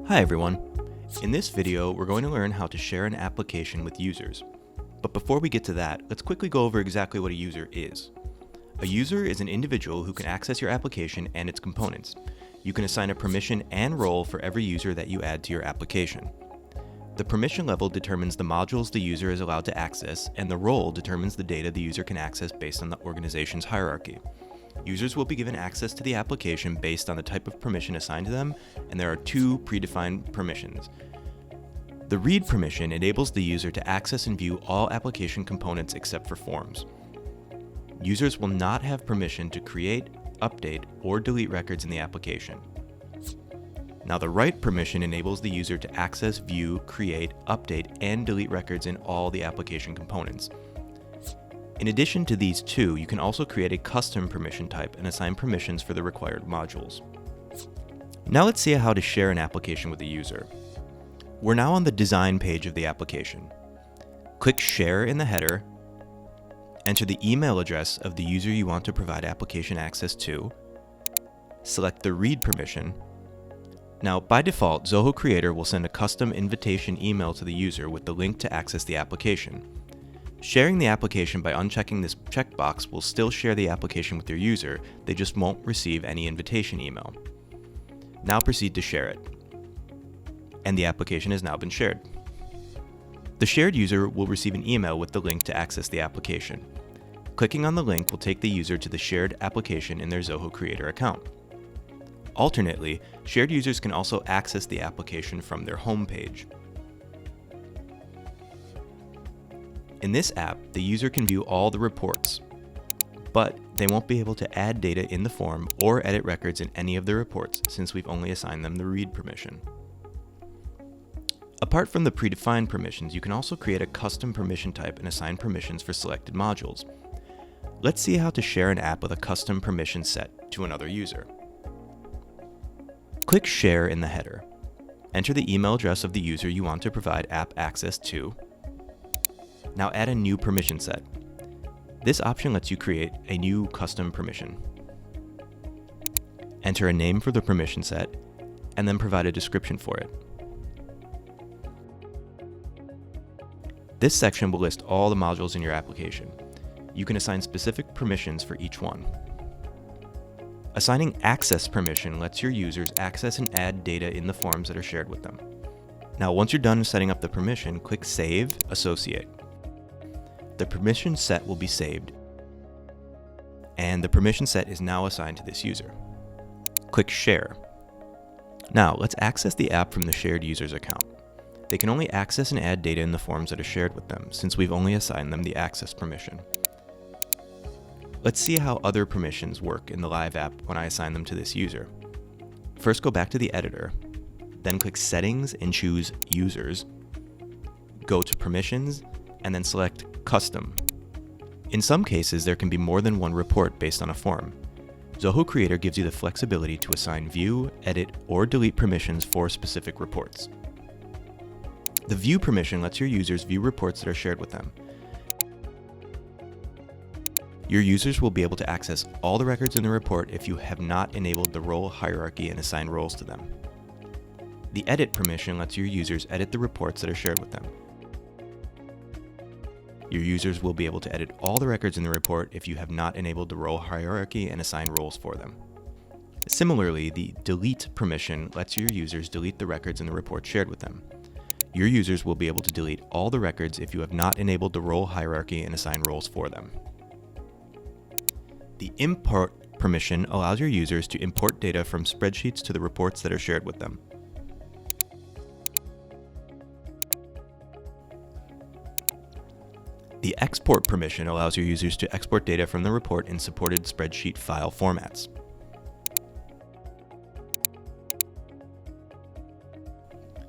Hi everyone. In this video, we're going to learn how to share an application with users. But before we get to that, let's quickly go over exactly what a user is. A user is an individual who can access your application and its components. You can assign a permission and role for every user that you add to your application. The permission level determines the modules the user is allowed to access, and the role determines the data the user can access based on the organization's hierarchy. Users will be given access to the application based on the type of permission assigned to them, and there are two predefined permissions. The read permission enables the user to access and view all application components except for forms. Users will not have permission to create, update, or delete records in the application. Now, the write permission enables the user to access, view, create, update, and delete records in all the application components. In addition to these two, you can also create a custom permission type and assign permissions for the required modules. Now let's see how to share an application with a user. We're now on the design page of the application. Click Share in the header, enter the email address of the user you want to provide application access to, select the read permission. Now, by default, Zoho Creator will send a custom invitation email to the user with the link to access the application. Sharing the application by unchecking this checkbox will still share the application with your user, they just won't receive any invitation email. Now proceed to share it. And the application has now been shared. The shared user will receive an email with the link to access the application. Clicking on the link will take the user to the shared application in their Zoho Creator account. Alternately, shared users can also access the application from their home page. In this app, the user can view all the reports, but they won't be able to add data in the form or edit records in any of the reports since we've only assigned them the read permission. Apart from the predefined permissions, you can also create a custom permission type and assign permissions for selected modules. Let's see how to share an app with a custom permission set to another user. Click Share in the header. Enter the email address of the user you want to provide app access to. Now add a new permission set. This option lets you create a new custom permission. Enter a name for the permission set, and then provide a description for it. This section will list all the modules in your application. You can assign specific permissions for each one. Assigning access permission lets your users access and add data in the forms that are shared with them. Now, once you're done setting up the permission, click Save, Associate. The permission set will be saved, and the permission set is now assigned to this user. Click Share. Now, let's access the app from the shared user's account. They can only access and add data in the forms that are shared with them, since we've only assigned them the access permission. Let's see how other permissions work in the live app when I assign them to this user. First, go back to the editor, then click Settings and choose Users. Go to Permissions, and then select Custom. In some cases, there can be more than one report based on a form. Zoho Creator gives you the flexibility to assign view, edit, or delete permissions for specific reports. The view permission lets your users view reports that are shared with them. Your users will be able to access all the records in the report if you have not enabled the role hierarchy and assign roles to them. The edit permission lets your users edit the reports that are shared with them. Your users will be able to edit all the records in the report if you have not enabled the role hierarchy and assign roles for them. Similarly, the delete permission lets your users delete the records in the report shared with them. Your users will be able to delete all the records if you have not enabled the role hierarchy and assign roles for them. The import permission allows your users to import data from spreadsheets to the reports that are shared with them. The export permission allows your users to export data from the report in supported spreadsheet file formats.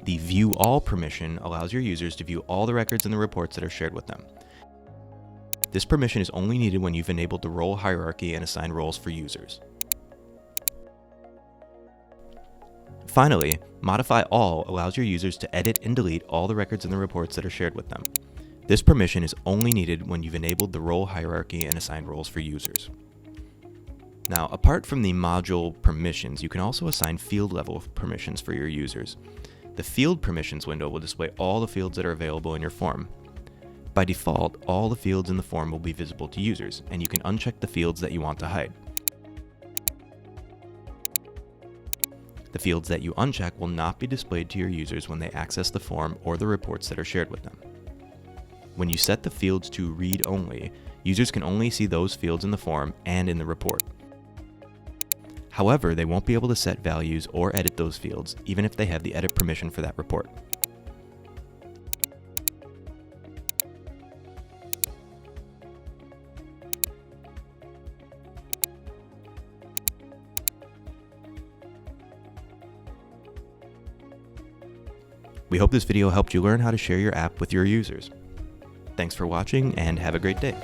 The View All permission allows your users to view all the records in the reports that are shared with them. This permission is only needed when you've enabled the role hierarchy and assigned roles for users. Finally, Modify All allows your users to edit and delete all the records in the reports that are shared with them. This permission is only needed when you've enabled the role hierarchy and assigned roles for users. Now, apart from the module permissions, you can also assign field level permissions for your users. The field permissions window will display all the fields that are available in your form. By default, all the fields in the form will be visible to users, and you can uncheck the fields that you want to hide. The fields that you uncheck will not be displayed to your users when they access the form or the reports that are shared with them. When you set the fields to read only, users can only see those fields in the form and in the report. However, they won't be able to set values or edit those fields, even if they have the edit permission for that report. We hope this video helped you learn how to share your app with your users. Thanks for watching and have a great day.